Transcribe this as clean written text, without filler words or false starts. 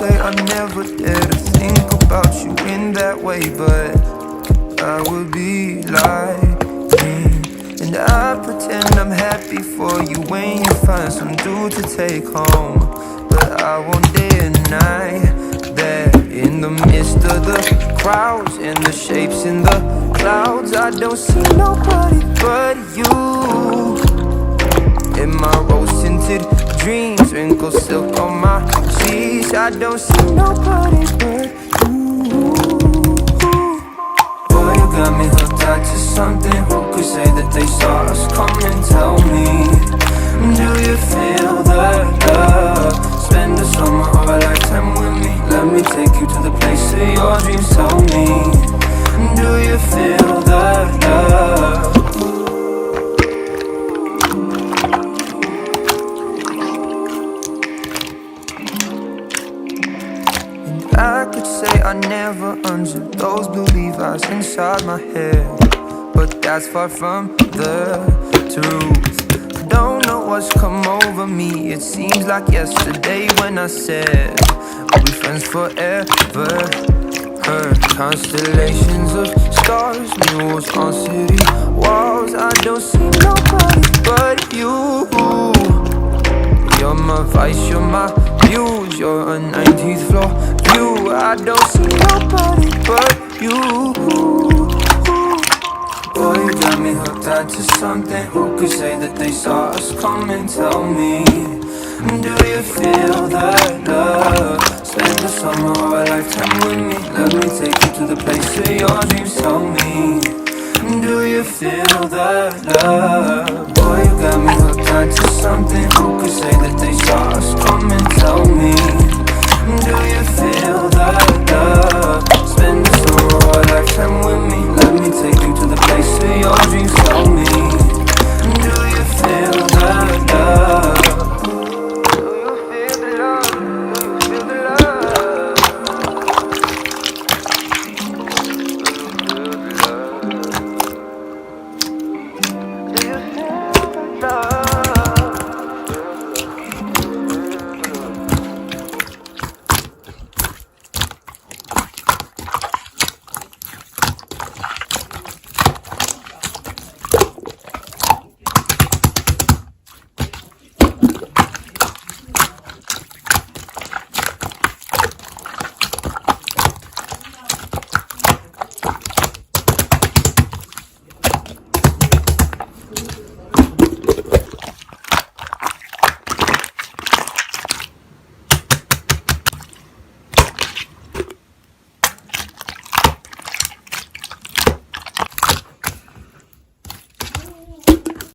say I never dare to think about you in that way, but I would be lying. And I pretend I'm happy for you when you find some dude to take home. But I won't deny that in the midst of the crowds and the shapes in the clouds, I don't see nobody but you. In my rose-tinted dreams, wrinkled silk on my cheeks, I don't see nobody but you. Boy, you got me hooked on to something. Who could say that they saw us coming? Tell me, do you feel the love? Spend the summer or a lifetime with me. Let me take you to the place of your dreams. Tell me, do you feel the love? I could say I never unzipped those blue Levi's inside my head, but that's far from the truth. Don't know what's come over me. It seems like yesterday when I said we'll be friends forever. Constellations of stars, mules on city walls. I don't see nobody but you. You're my vice, you're my muse, you're a 19th floor view. I don't see nobody but you. Boy, you got me hooked on to something. Who could say that they saw us coming? Tell me, do you feel that love? Spend the summer or a lifetime with me. Let me take you to the place of your dreams. Tell me, do you feel that love? Boy, you got me hooked on to something. Who could say that they saw us coming? Tell me, do you feel that love? Spend the summer or a lifetime with me. Let me take you to the place of your dreams.